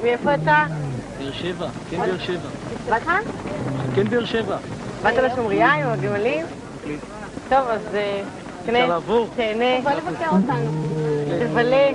מאיפה אתה? באר שבע, כן באר שבע. באת כאן? כן באר שבע. באת לשומריה עם הגמלים? טוב, אז תהנה, תהנה. תבוא לבקר אותנו. תבלה.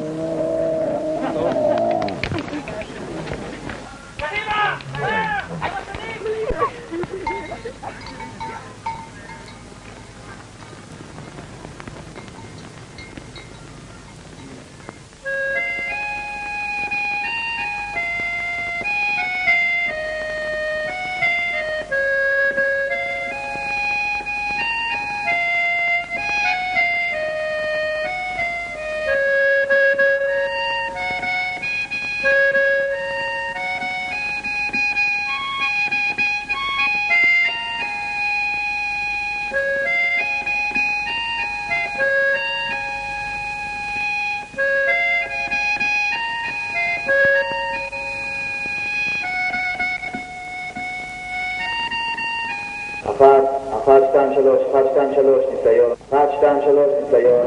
אחת, שתיים, שלוש, ניסיון. 1, 2, 3, ניסיון.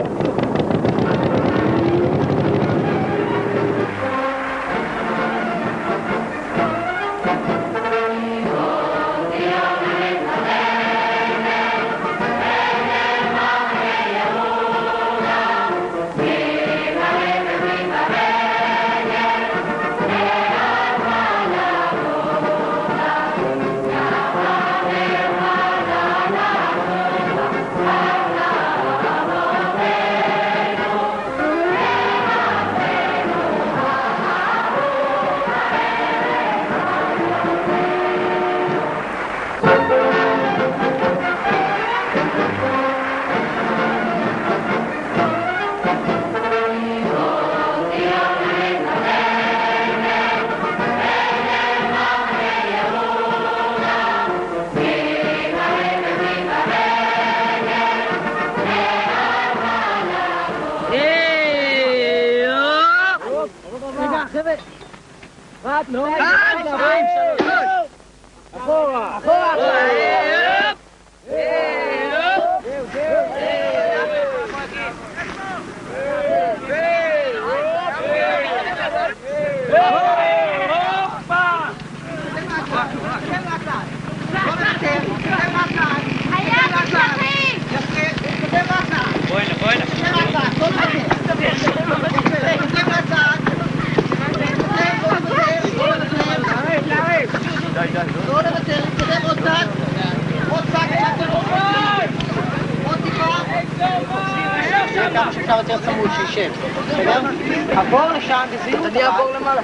עבור לשם וזיהו אני אעבור למעלה.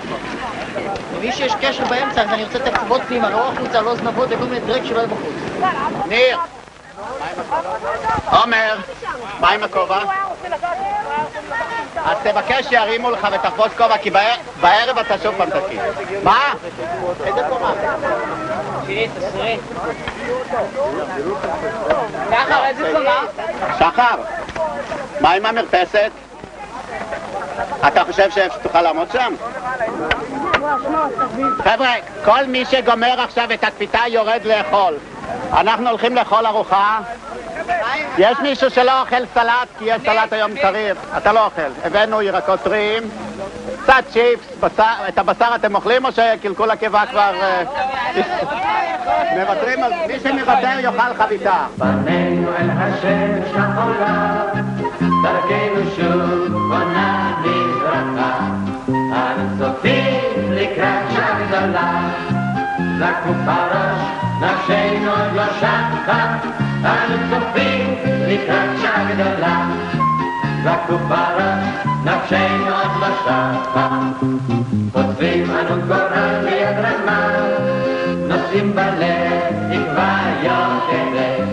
ומי שיש קשר באמצע, אז אני רוצה את הקצוות פנימה, לא החוצה, לא זנבות וכל מיני דרק שלא יהיה בחוץ. ניר! עומר! מה עם הכובע? אז תבקש שירימו לך ותחבוש כובע, כי בערב אתה שוב פעם תקים. מה? איזה קומה? תראי, תסרי. שחר, איזה קומה? שחר, מה עם המרפסת? אתה חושב שתוכל לעמוד שם? חבר'ה, כל מי שגומר עכשיו את הקפיטה יורד לאכול. אנחנו הולכים לאכול ארוחה. יש מישהו שלא אוכל סלט, כי יש סלט היום קריב. אתה לא אוכל. הבאנו ירקות טריים, קצת צ'יפס, את הבשר אתם אוכלים או שקלקול הקיבה כבר... מוותרים על... מי שמוותר יאכל חביתה. פנינו אל השמש החולה, דרכנו שוב בונה מזרחה, אנו צופים לקראת שעה גדולה, זקו בראש, נפשנו עוד לא שטה, אנו צופים לקראת שעה גדולה. זקו בראש, נפשנו עוד לא שטה, חוטפים אנו גורל ביד רמה, נושאים בלב תקווה יוקדת.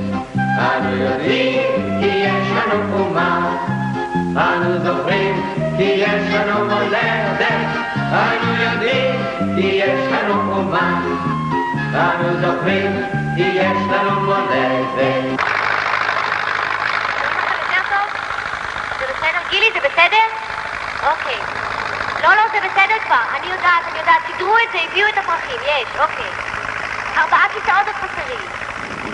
אנו יודעים כי יש לנו אומה, אנו זוכרים כי יש לנו מולדת. אנו יודעים כי יש לנו אומה, אנו זוכרים כי יש לנו מולדת. זה בסדר? גילי, זה בסדר? אוקיי. לא, זה בסדר כבר. אני יודעת. תדרו את זה, הביאו את הפרחים. יש, אוקיי. 4 כיסאות עוד חסרים.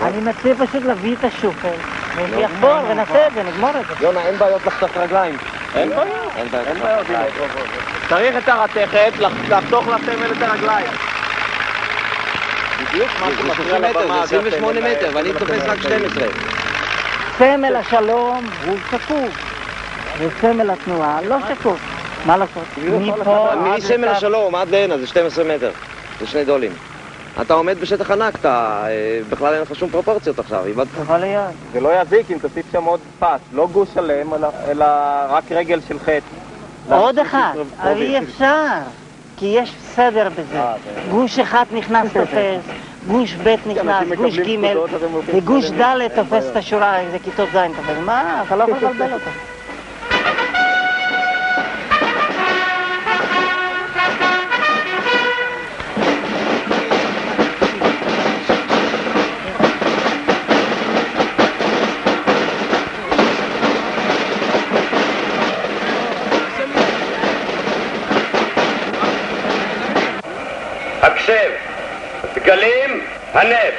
אני מציע פשוט להביא את השופר, ויחבור ונעשה את זה, נגמור את זה. יונה, אין בעיות לחתוך רגליים. אין בעיות. צריך את הרתכת, לחתוך לסמל את הרגליים. בדיוק מה שמפריע לבמה. זה 28 מטר, ואני תופס רק 12. סמל השלום הוא שקוף, וסמל התנועה לא שקוף. מה לעשות? מסמל השלום עד להנה זה 12 מטר, זה 2 דולים. אתה עומד בשטח ענק, אתה בכלל אין לך שום פרופורציות עכשיו, איבדת. יכול להיות. זה לא יזיק אם תוסיף שם עוד פס, לא גוש שלם, אלא רק רגל של חטא. עוד אחד, אבל אי אפשר, כי יש סדר בזה. גוש אחד נכנס תופס, גוש ב' נכנס, גוש ג' וגוש ד' תופס את השורה, זה כיתות ז' תופס. מה? אתה לא יכול לבלבל אותה. הקשב, דגלים, הנף.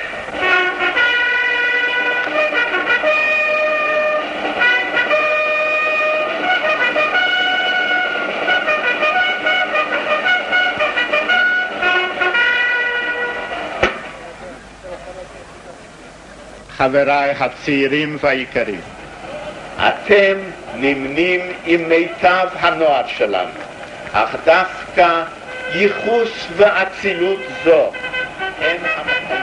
חבריי הצעירים והיקרים, אתם נמנים עם מיטב הנוער שלנו, אך דווקא ייחוס ואצילות זו אין המקום.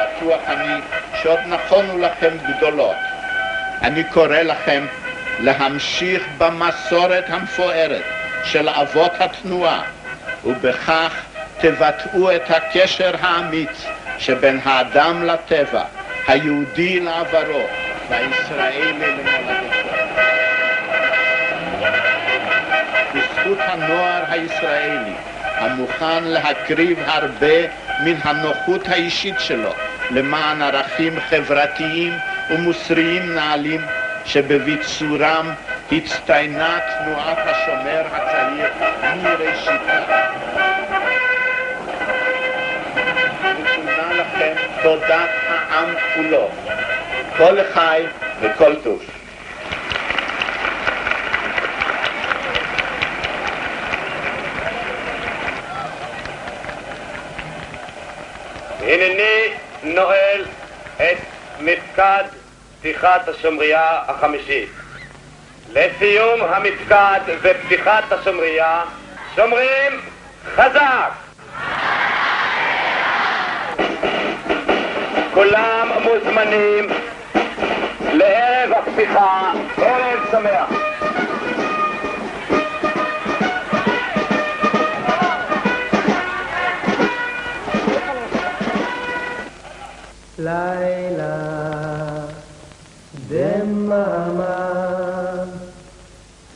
בטוח אני שעוד נכונו לכם גדולות. אני קורא לכם להמשיך במסורת המפוארת של אבות התנועה, ובכך תבטאו את הקשר האמיץ שבין האדם לטבע, היהודי לעברו והישראלי למולדתו. בזכות הנוער הישראלי, המוכן להקריב הרבה מן הנוחות האישית שלו למען ערכים חברתיים ומוסריים נעלים שבביצורם הצטיינה תנועת השומר הצעיר מראשיתה. נתונה לכם תודת העם כולו, כל חי וכל טוב. הנני נועל את מפקד פתיחת השומריה החמישית. לסיום המפקד ופתיחת השומריה, שומרים חזק! כולם מוזמנים לערב הפתיחה, ערב שמח. לילה דממה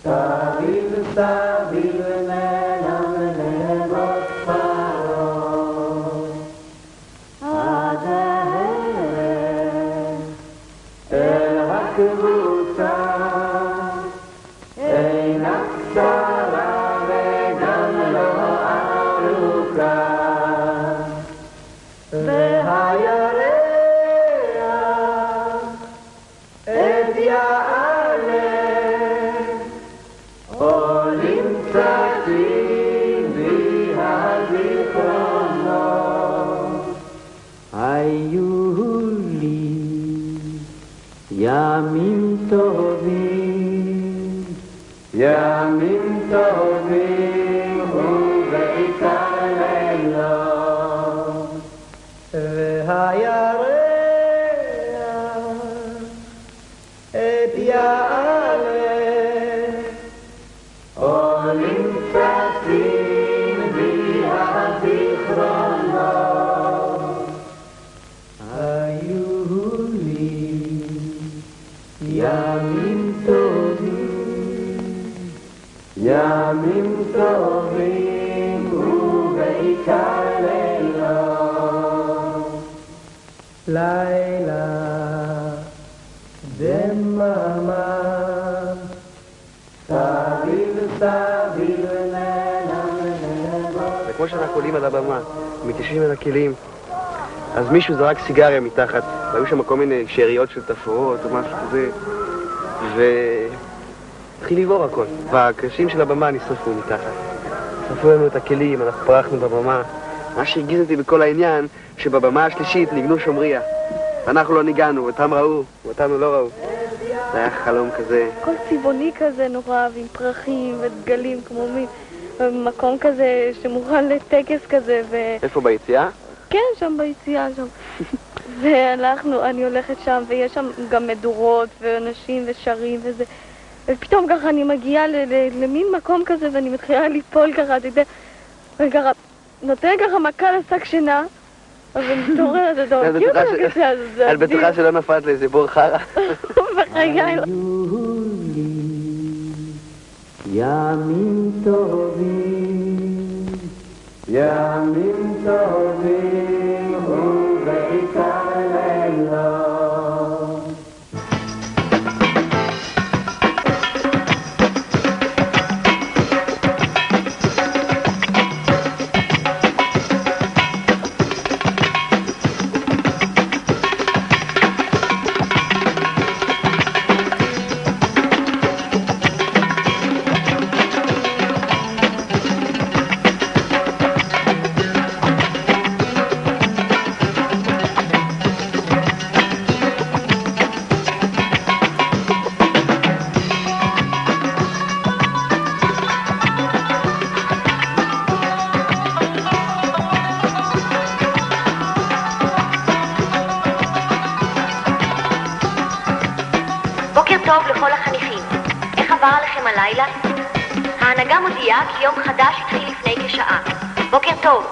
סביב סביב מנמנמות פרות עד הערב אל הקבוצה אינה קצרה וגם לא ארוכה והירח את יעלה עולים צעדים בי הזיכרונות היו לי ימים טובים ימים טובים טובים ובעיקר לילות והירח את יעלה עולים צצים בי הזיכרונות היו לי ימים טובים ובעיקר לילות לילה דממה סביב סביב וכמו שאנחנו עולים על הבמה, מתיישבים על הכלים, אז מישהו זרק סיגריה מתחת, והיו שם כל מיני שאריות של תפאורות או משהו כזה, והתחיל לבעור הכל, והקרשים של הבמה נשרפו מתחת. שרפו לנו את הכלים, אנחנו פרחנו בבמה. מה שהרגיז אותי בכל העניין, שבבמה השלישית ניגנו שומריה. ואנחנו לא ניגענו, אותם ראו, ואותנו לא ראו. זה היה חלום כזה. הכל צבעוני כזה נורא, ועם פרחים ודגלים כמו מקום כזה שמוכן לטקס כזה. איפה, ביציאה? כן, שם ביציאה, שם. והלכנו, אני הולכת שם, ויש שם גם מדורות ואנשים ושרים וזה. ופתאום ככה אני מגיעה למין מקום כזה, ואני מתחילה ליפול ככה, אתה יודע, וככה, נותן ככה מכה לשק שינה, אז אני מתעוררת, אתה מכיר אותה כזה, אז זה... את בטוחה שלא נפלת לאיזה בור חרא? בחיי. ימים טובים, ימים טובים ובעיקר לילות ההנהגה מודיעה כי יום חדש התחיל לפני כשעה. בוקר טוב.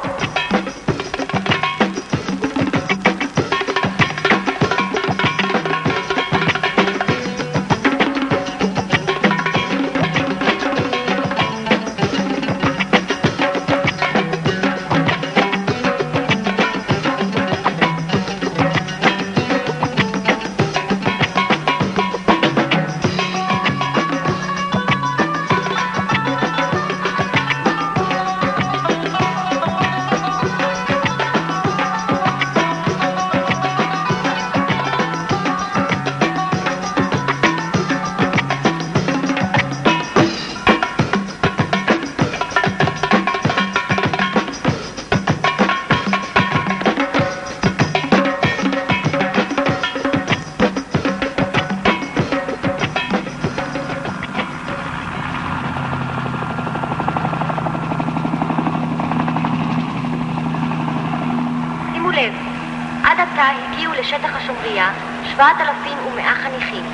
לשטח השומריה 7,100 חניכים.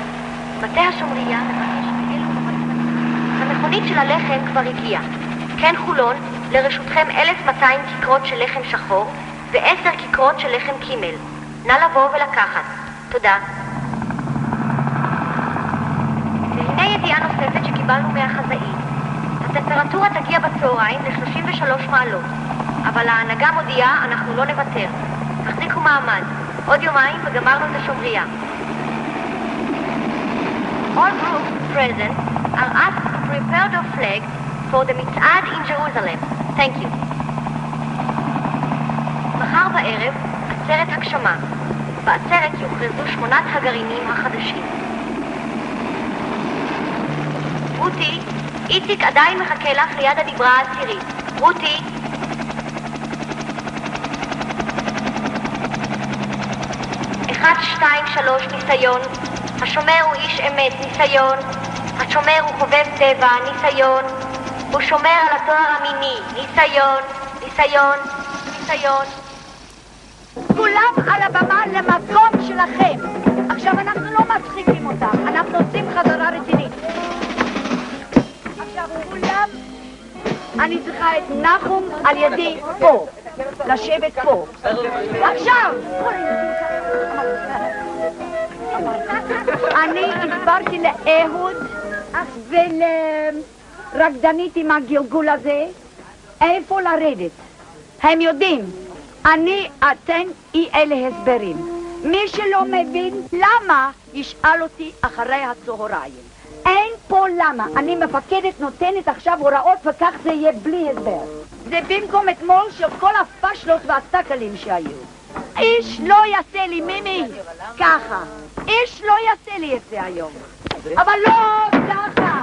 מטה השומריה מבקש מאלו המכונית של הלחם כבר הגיעה. כן חולון, לרשותכם 1,200 כיכרות של לחם שחור ו10 כיכרות של לחם קימל. נא לבוא ולקחת. תודה. והנה ידיעה נוספת שקיבלנו מהחזאית. הטמפרטורה תגיע בצהריים ל-33 מעלות, אבל ההנהגה מודיעה אנחנו לא נוותר. תחזיקו מעמד. עוד יומיים וגמרנו את השומריה. All groups present are asked to prepare their flags for the מצעד in Jerusalem. Thank you. מחר בערב עצרת הגשמה. בעצרת יוכרזו 8 הגרעינים החדשים. רותי, איציק עדיין מחכה לך ליד הדיברה העשירית. רותי. 1, 2, 3, ניסיון. השומר הוא איש אמת, ניסיון. השומר הוא חובב טבע, ניסיון. הוא שומר על התואר המיני. ניסיון, ניסיון, ניסיון. כולם על הבמה למקום שלכם. עכשיו אנחנו לא מצחיקים אותם, אנחנו עושים חזרה רצינית. עכשיו כולם, אני צריכה את נחום על ידי פה, לשבת פה. עכשיו! אני הסברתי לאהוד ולרקדנית עם הגלגול הזה איפה לרדת. הם יודעים. אני אתן אלה הסברים. מי שלא מבין למה, ישאל אותי אחרי הצהריים. אין פה למה. אני מפקדת נותנת עכשיו הוראות וכך זה יהיה בלי הסבר. זה במקום אתמול של כל הפשלות והסטקלים שהיו. איש לא יעשה לי מימי ככה. איש לא יעשה לי את זה היום. אבל לא ככה.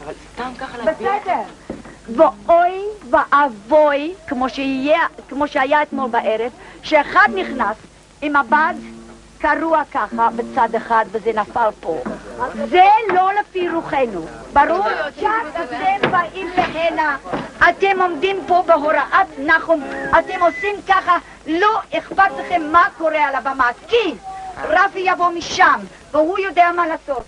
אבל סתם ככה להסביר. בסדר. ואוי ואבוי, כמו שהיה אתמול בערב, שאחד נכנס עם הבד קרוע ככה בצד אחד וזה נפל פה. זה לא לפי רוחנו. ברור? שאתם באים להנה, אתם עומדים פה בהוראת נחום, אתם עושים ככה, לא אכפת לכם מה קורה על הבמה, כי רפי יבוא משם והוא יודע מה לעשות.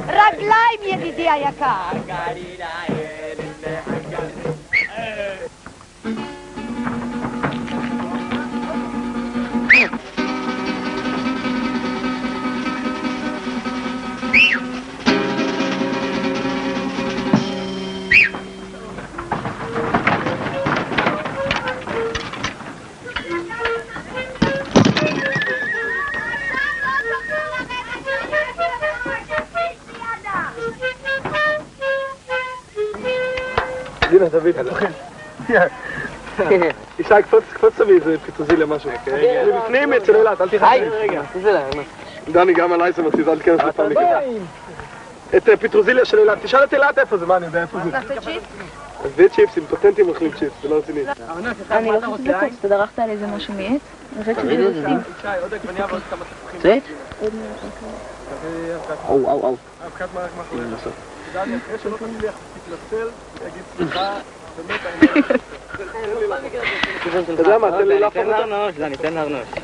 רגליים ידידי היקר. הנה, דוד, תתחיל. ישי, קפוץ תביא איזה פיצוזילה משהו. אני בפנים אצל אילת, אל תיחד. רגע, דני, גם עליי זה מציז, אל תכנס לפעם מכאן. את פיטרוזיליה של אילת, תשאל את אילת איפה זה, מה אני יודע איפה זה. נעשה צ'יפס? הביא צ'יפסים, פוטנטים אוכלים צ'יפס, זה לא רציני. אני לא חושבת בקוץ, אתה דרכת על איזה משהו מעץ? אני חושבת שזה עושים. עוד עגבניה ועוד כמה תפוחים. צאת? אבקת מרק מאחורי. דני, אחרי שלא תצליח תתנצל, תגיד סליחה, באמת אתה יודע מה, תן לי להפוך אותה.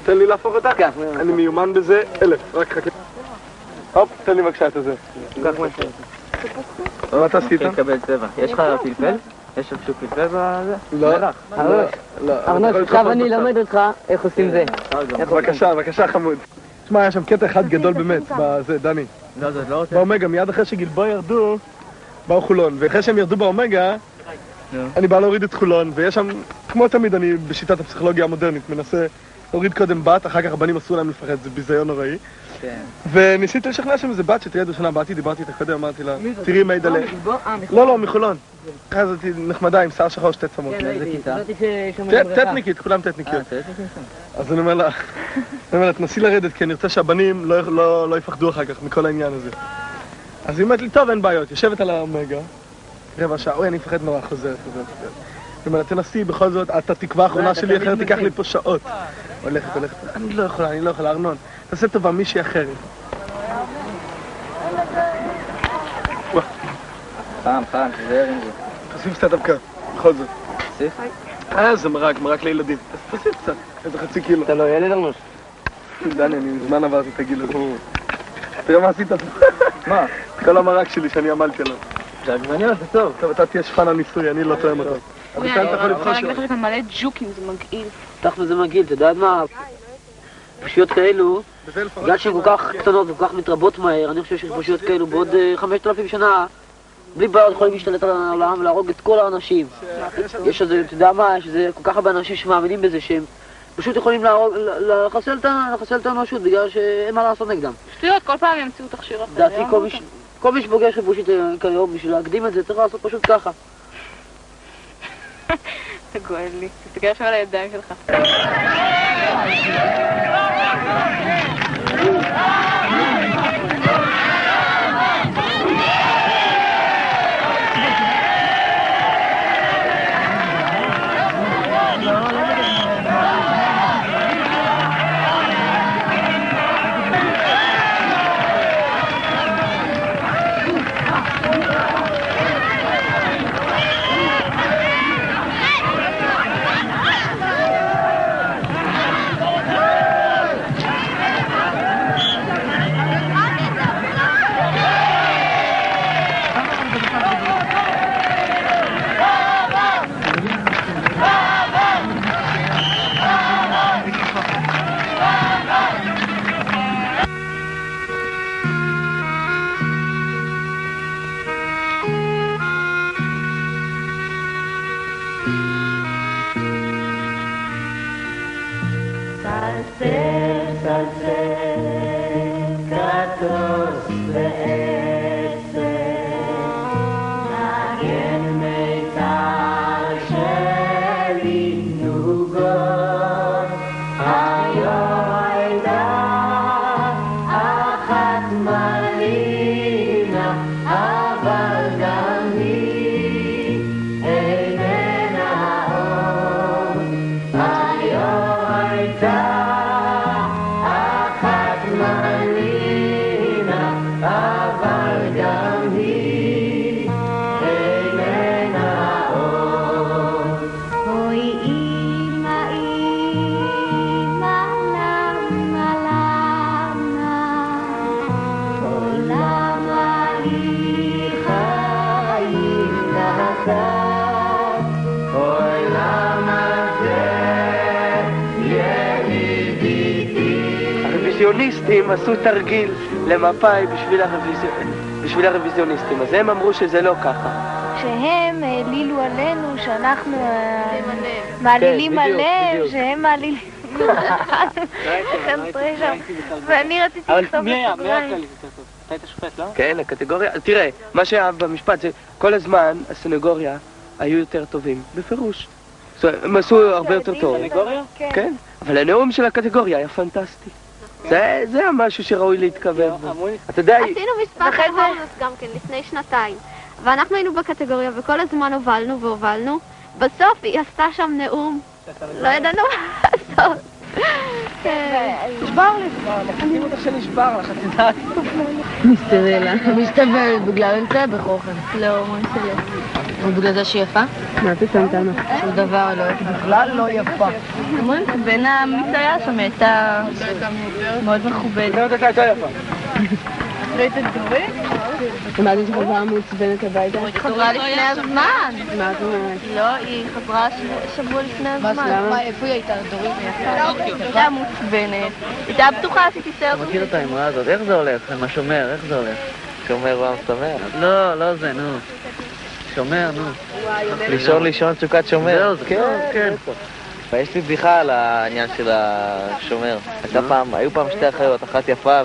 תן לי להפוך אותה? אני מיומן בזה 1000, רק חכה. הופ, תן לי בבקשה את זה. מה אתה עשית? תקבל צבע. יש לך פלפל? יש שם שוק פלפל בזה? לא. ארנוש, עכשיו אני אלמד אותך איך עושים זה. בבקשה חמוד. תשמע, היה שם קטע אחד גדול באמת, בזה, דני. לא, זה לא רוצה. באומגה, מיד אחרי שגלבוע ירדו, באו חולון, ואחרי שהם ירדו באומגה, אני בא להוריד את חולון, ויש שם, כמו תמיד אני בשיטת הפסיכולוגיה המודרנית, מנסה להוריד קודם בת, אחר כך הבנים אסור להם לפחד, זה ביזיון נוראי. וניסיתי לשכנע שם איזה בת שתהיה שנה, באתי, דיברתי איתה קודם, אמרתי לה, תראי מיידלה. לא, מחולון. ככה זאת מחמדה עם שיער שחור שתי צמות. טטניקית, כולם טטניקיות. אז אני אומר לה, תנסי לרדת, כי אני רוצה שהבנים לא יפחדו אחר כך מכל העניין הזה. אז היא אומרת לי, טוב, אין בעיות, יושבת על האומגה, רבע שעה, אוי, אני מפחד נורא, חוזרת. היא אומרת, תנסי, בכל זאת, את התקווה האחרונה שלי, אחרת תיקח לי פה שעות. הולכת, אני לא יכולה, ארנון. תעשה טובה, מישהי אחרת. חם, תזהר עם זה. תוסיף קצת אבקה, בכל זאת. תוסיף? זה מרק לילדים. תוסיף קצת, איזה חצי קילו. אתה לא ילד ארנוש? דני, אני מזמן עברתי את הגיל הזה. תראה מה עשית? מה? כל המרק שלי שאני עמלתי עליו. זה עגבניות, זה טוב. טוב, אתה תהיה שפן הניסוי, אני לא תואם אותו. אני יכולה להגיד לך שאתה מלא ג'וקים, זה מגעיל. תכף זה מגעיל, אתה יודעת מה? פשוט כאלו, בגלל שהן כל כך קטנות וכל כך מתרבות מהר, אני חושב שפשוט כאלו בעוד 5,000 שנה, בלי בעיות יכולים להשתלט על העולם ולהרוג את כל האנשים. יש איזה, אתה יודע מה, יש איזה כל כך הרבה אנשים שמאמינים בזה שהם פשוט יכולים לחסל את האנושות בגלל שאין מה לעשות נגדם. שטויות, כל פעם ימציאו תכשיר אחר. לדעתי כל מי שפוגש חיפושית כיום בשביל להקדים את זה צריך לעשות פשוט ככה. אתה גואל לי, תסתכל עכשיו על הידיים שלך. הרוויזיוניסטים עשו תרגיל למפאי בשביל הרוויזיוניסטים, אז הם אמרו שזה לא ככה. שהם העלילו עלינו, שאנחנו מעלילים עליהם, שהם מעלילים ואני רציתי לכתוב בסוגריים. אתה היית שופט, לא? כן, הקטגוריה, תראה, מה שהיה במשפט זה כל הזמן הסנגוריה היו יותר טובים, בפירוש. הם עשו הרבה יותר טוב. סנגוריה? כן, אבל הנאום של הקטגוריה היה פנטסטי. זה היה משהו שראוי להתכוון בו. אתה יודע... עשינו משפט על הומלס גם כן לפני שנתיים, ואנחנו היינו בקטגוריה וכל הזמן הובלנו, בסוף היא עשתה שם נאום, לא ידענו מה לעשות. נשבר לי. מחכים אותך שנשבר לך, את יודעת. מסתבלה. מסתבלת בגלל אמצעי בחוכן. לא, מה שלא. ובגלל זה שהיא יפה? מה פתאום תמה? שום דבר לא. בכלל לא יפה. אומרים שבין המסעיה שם הייתה מאוד מכובדת. זאת הייתה יפה. ראית את דורית? מה זה שחזרה מעוצבנת הביתה? היא חזרה לפני הזמן. מה את אומרת? לא, היא חזרה שבוע לפני הזמן. מה, איפה היא הייתה? דורית? היא הייתה מעוצבנת. הייתה בטוחה שתישאר. אתה מכיר את האמרה הזאת? איך זה הולך? מה שומר? איך זה הולך? שומר ועם שמח? לא זה, נו. שומר, נו. לישון תשוקת שומר. זהו, כן, כן. ויש לי בדיחה על העניין של השומר. היו פעם שתי אחיות, אחת יפה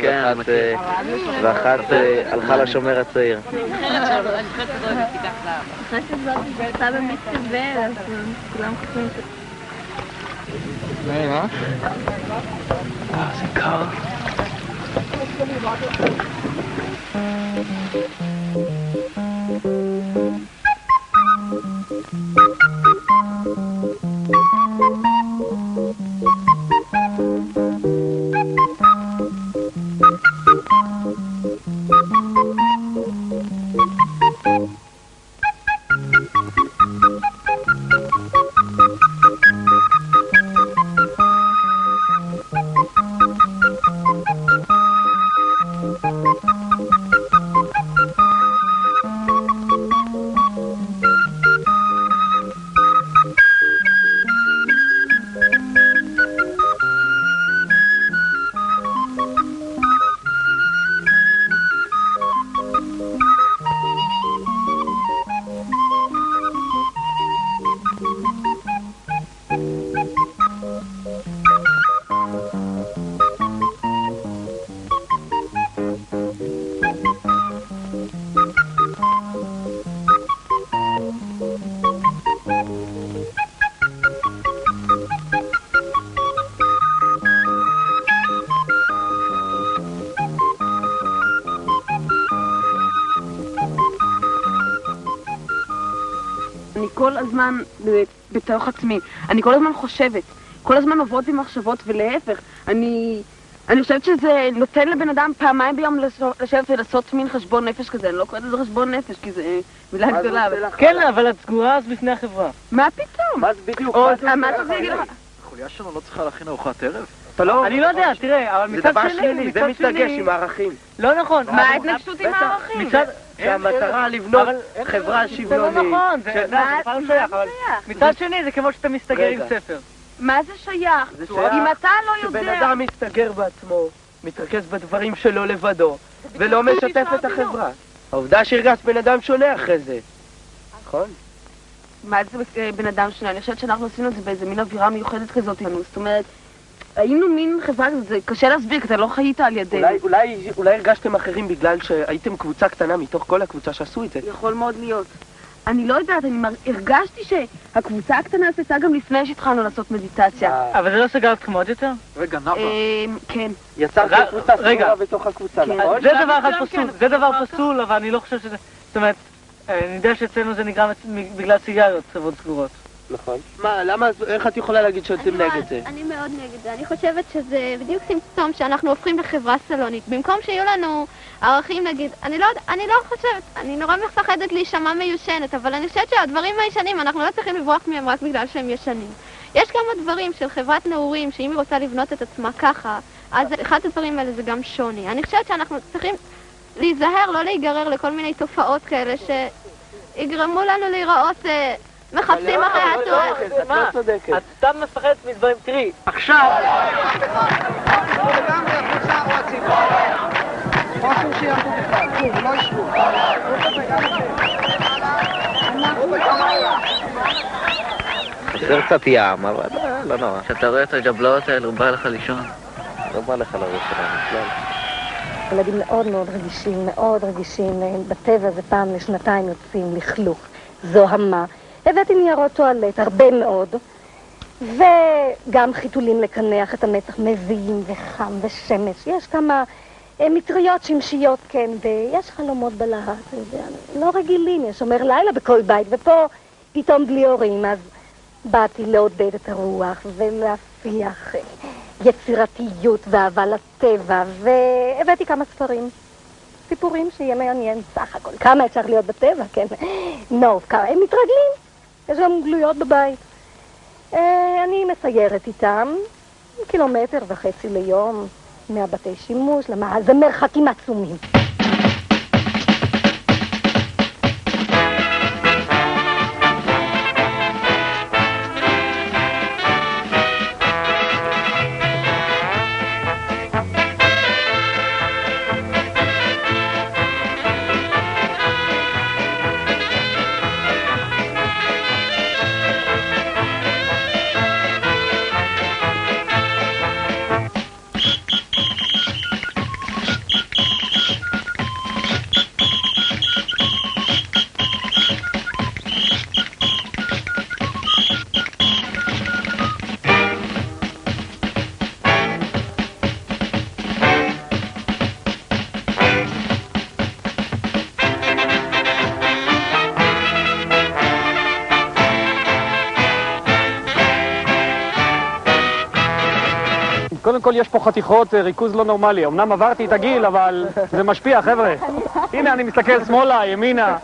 ואחת הלכה לשומר הצעיר. אחרי שזאת גרתה במסתבר, אז כולם חושבים ש... מה? זה קר. אני כל הזמן בתוך עצמי, אני כל הזמן חושבת, כל הזמן עוברות בי מחשבות ולהפך, אני חושבת שזה נותן לבן אדם פעמיים ביום לשבת ולעשות מין חשבון נפש כזה, אני לא קוראת לזה חשבון נפש כי זה מילה גדולה. כן, אבל את סגורה אז בפני החברה. מה פתאום? מה זה בדיוק? מה אתה תגיד לך? החוליה שלנו לא צריכה להכין ארוחת ערב? אני לא יודע, תראה, אבל מצד שני, זה מתנגש עם הערכים. לא נכון. מה ההתנגשות עם הערכים? שהמטרה לבנות חברה שוויונית. זה לא נכון, זה בכלל לא שייך, אבל מצד שני זה כמו שאתה מסתגר עם ספר. מה זה שייך? אם אתה לא יודע... שבן אדם מסתגר בעצמו, מתרכז בדברים שלו לבדו, ולא משתף את החברה. העובדה שהרגשת בן אדם שונה אחרי זה. נכון? מה זה בן אדם שונה? אני חושבת שאנחנו עשינו את זה באיזה מין אווירה מיוחדת כזאת לנו, זאת אומרת, היינו מין חברה כזאת, זה קשה להסביר, כי אתה לא חיית על ידינו. אולי הרגשתם אחרים בגלל שהייתם קבוצה קטנה מתוך כל הקבוצה שעשו את זה. יכול מאוד להיות. אני לא יודעת, אני הרגשתי שהקבוצה הקטנה עשתה גם לפני שהתחלנו לעשות מדיטציה. אבל זה לא סגר אתכם עוד יותר? רגע, נאווה. כן. יצרתם קבוצה סגורה בתוך הקבוצה, נכון? זה דבר אחד פסול, זה דבר פסול, אבל אני לא חושב שזה... זאת אומרת, אני יודע שאצלנו זה נגרם בגלל סיגריות, חברות סגורות. נכון. מה, למה, איך את יכולה להגיד שאתם נגד זה? אני מאוד נגד זה. אני חושבת שזה בדיוק סימפטום שאנחנו הופכים לחברה סלונית. במקום שיהיו לנו ערכים, נגיד, אני לא חושבת, אני נורא מפחדת להישמע מיושנת, אבל אני חושבת שהדברים הישנים, אנחנו לא צריכים לברוח מהם רק בגלל שהם ישנים. יש כמה דברים של חברת נעורים, שאם היא רוצה לבנות את עצמה ככה, אז אחד הדברים האלה זה גם שוני. אני חושבת שאנחנו צריכים להיזהר, לא להיגרר לכל מיני תופעות כאלה שיגרמו לנו להיראות מחפשים אחרי הצורך. את לא צודקת. את סתם מפחדת מדברים. תראי, עכשיו... חסר קצת ים, אבל לא נורא. כשאתה רואה את הג'בלאות האלה, הוא בא לך לישון. לא בא לך לראש שלנו בכלל. ילדים מאוד רגישים, בטבע זה פעם לשנתיים יוצאים לכלוך, זוהמה. הבאתי ניירות טואלט, הרבה מאוד, וגם חיתולים לקנח את המצח, מזיעים וחם ושמש. יש כמה מטריות שמשיות, כן, ויש חלומות בלהט, לא רגילים, יש אומר לילה בכל בית, ופה פתאום בלי הורים, אז באתי לעודד את הרוח ולהפיח יצירתיות ואהבה לטבע, והבאתי כמה ספרים. סיפורים שיהיה מעניין סך הכל. כמה אפשר להיות בטבע, כן? כמה הם מתרגלים. יש גם גלויות בבית. אני מסיירת איתם 1.5 קילומטר ליום מהבתי שימוש, זה מרחקים עצומים. קודם כל יש פה חתיכות, ריכוז לא נורמלי. אמנם עברתי את הגיל, אבל זה משפיע, חבר'ה. הנה, אני מסתכל שמאלה, ימינה.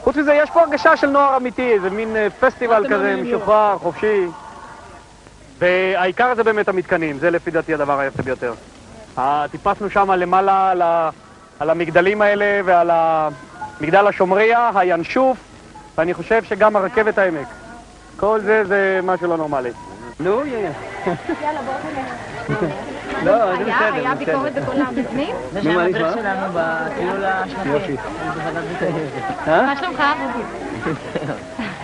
חוץ מזה, יש פה הרגשה של נוער אמיתי, זה מין פסטיבל כזה, משוחרר, חופשי. והעיקר זה באמת המתקנים, זה לפי דעתי הדבר היפה ביותר. טיפסנו שם למעלה על המגדלים האלה ועל מגדל השומריה, הינשוף, ואני חושב שגם הרכבת העמק. כל זה משהו לא נורמלי. נו, יאללה, בואו נלך. לא, זה בסדר. היה ביקורת בכל המבנים? זה שהיה המדריך שלנו בטיול השנתי. יופי. מה שלומך?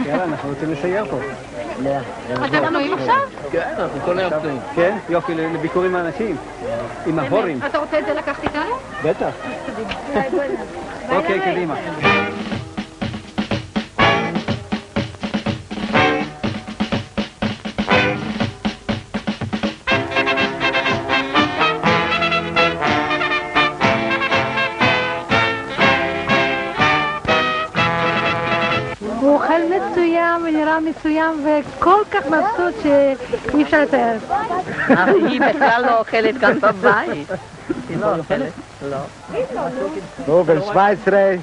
יאללה, אנחנו רוצים לסייר פה. אתם פנויים עכשיו? כן, אנחנו כל היום פנויים. כן? יופי, לביקור עם האנשים. עם ההורים. אתה רוצה את זה לקחת איתנו? בטח. אוקיי, קדימה. הוא אוכל מצוין ונראה מצוין וכל כך מבסוט שאי אפשר לתאר. היא בכלל לא אוכלת כאן בבית. היא לא אוכלת. לא. הוא בן 17.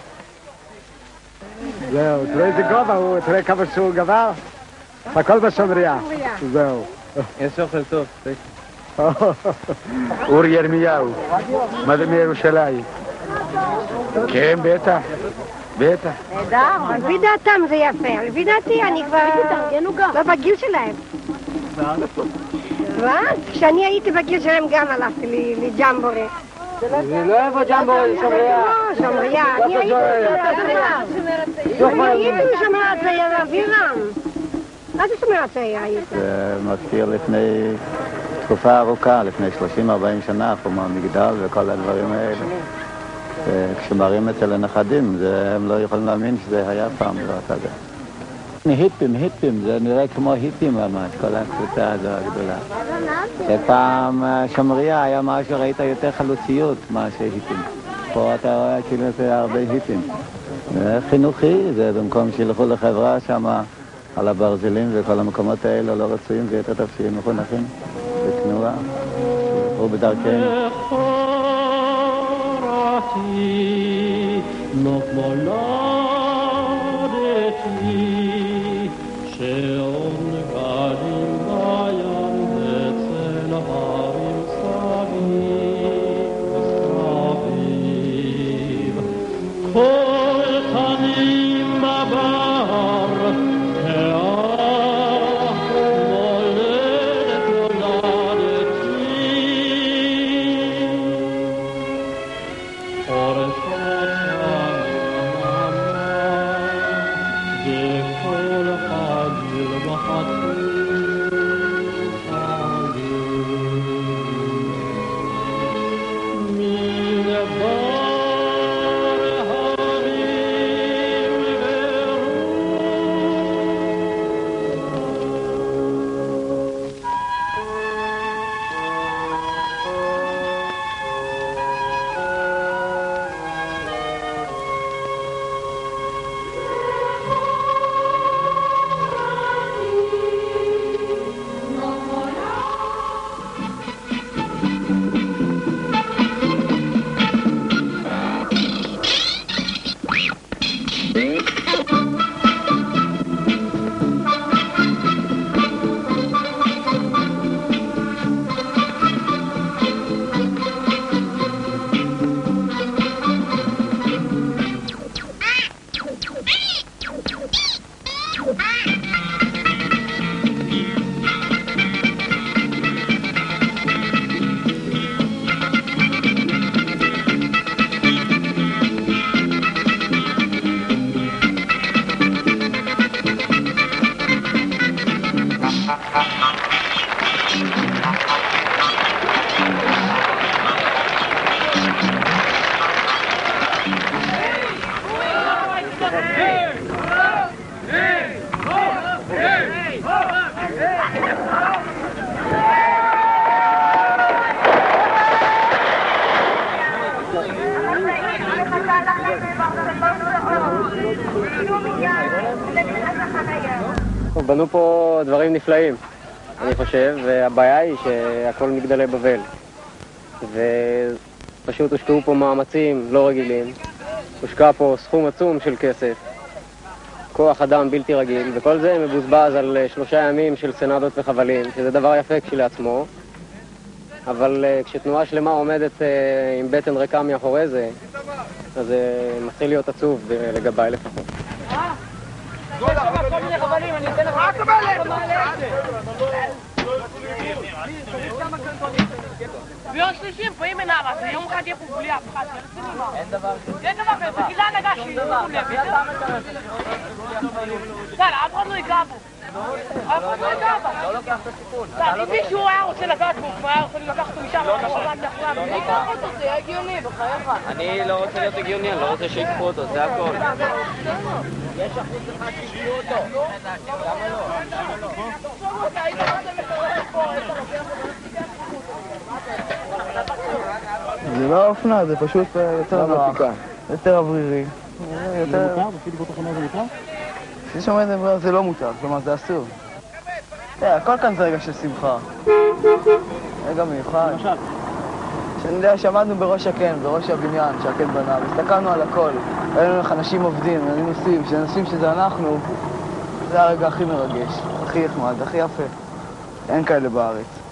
זהו, תראה איזה גובה הוא, תראה כמה שהוא גבר. הכל בשומריה. זהו. יש אוכל טוב. אורי ירמיהו. מה זה מירושלים? כן, בטח. בטח. נהדר, על פי דעתם זה יפה, על פי דעתי אני כבר לא בגיל שלהם. ואז כשאני הייתי בגיל שלהם גם הלכתי לג'מבורי. זה לא איפה ג'מבורי, שומריה. לא, שומריה, אני הייתי בשומר הצעיר, אבירם. מה זה שומר הצעיר הייתי? זה מזכיר לפני תקופה ארוכה, לפני 30-40 שנה, פה מהמגדל וכל הדברים האלה. כשמראים את זה לנכדים, הם לא יכולים להאמין שזה היה פעם דבר כזה. היפים, זה נראה כמו היפים ממש, כל הקבוצה הזו הגדולה. שפעם שומריה היה משהו, ראית יותר חלוציות מאשר היפים. פה אתה רואה כאילו זה הרבה היפים. זה חינוכי, זה במקום שילכו לחברה שם על הברזלים וכל המקומות האלה לא רצויים, זה יותר טוב שיהיו מחונכים בתנועה, ילכו בדרכנו. נולדתי שעון גלים בים אצל הרים סביב כל תנים בבר מולדת נולדתי חורף בנו פה דברים נפלאים. אני חושב, והבעיה היא שהכל מגדלי בבל. ופשוט הושקעו פה מאמצים לא רגילים, הושקע פה סכום עצום של כסף, כוח אדם בלתי רגיל, וכל זה מבוזבז על 3 ימים של סנדות וחבלים, שזה דבר יפה כשלעצמו, אבל כשתנועה שלמה עומדת עם בטן ריקה מאחורי זה, אז זה מתחיל להיות עצוב לגביי לפחות. ביום שלישי הם פעים מנהרה, זה יום אחד יהיה פה בלי אף אחד, אין דבר כזה. אין דבר כזה, תגיד להנהגה שהיא לא מולבת. יאללה, אף אחד לא ייגע בו. אף אחד לא ייגע בו. לא לוקח את הסיכון. אם מישהו היה רוצה לגעת בו, הוא היה יכול לקחת אותו משם, הוא היה מאחוריו. אני אקח אותו, זה יהיה הגיוני, בחייך. אני לא רוצה להיות הגיוני, אני לא רוצה שיקחו אותו, זה הכל. יש אחוז אחד שיקחו אותו. למה לא? תחשוב אותה, היית קודם מקרב פה, היית לוקח זה לא אופנה, זה פשוט יותר נוח, יותר אוורירי. זה מותר? לפי דיבור תחנה זה מותר? לפי שאומרים זה לא מותר, כלומר זה אסור. הכל כאן זה רגע של שמחה. רגע מיוחד. למשל? שאני יודע שעמדנו בראש הקן, בראש הבניין שהקן בנה, והסתכלנו על הכל. ראינו איך אנשים עובדים, אנשים שזה אנחנו, זה הרגע הכי מרגש, הכי נחמד, הכי יפה. אין כאלה בארץ.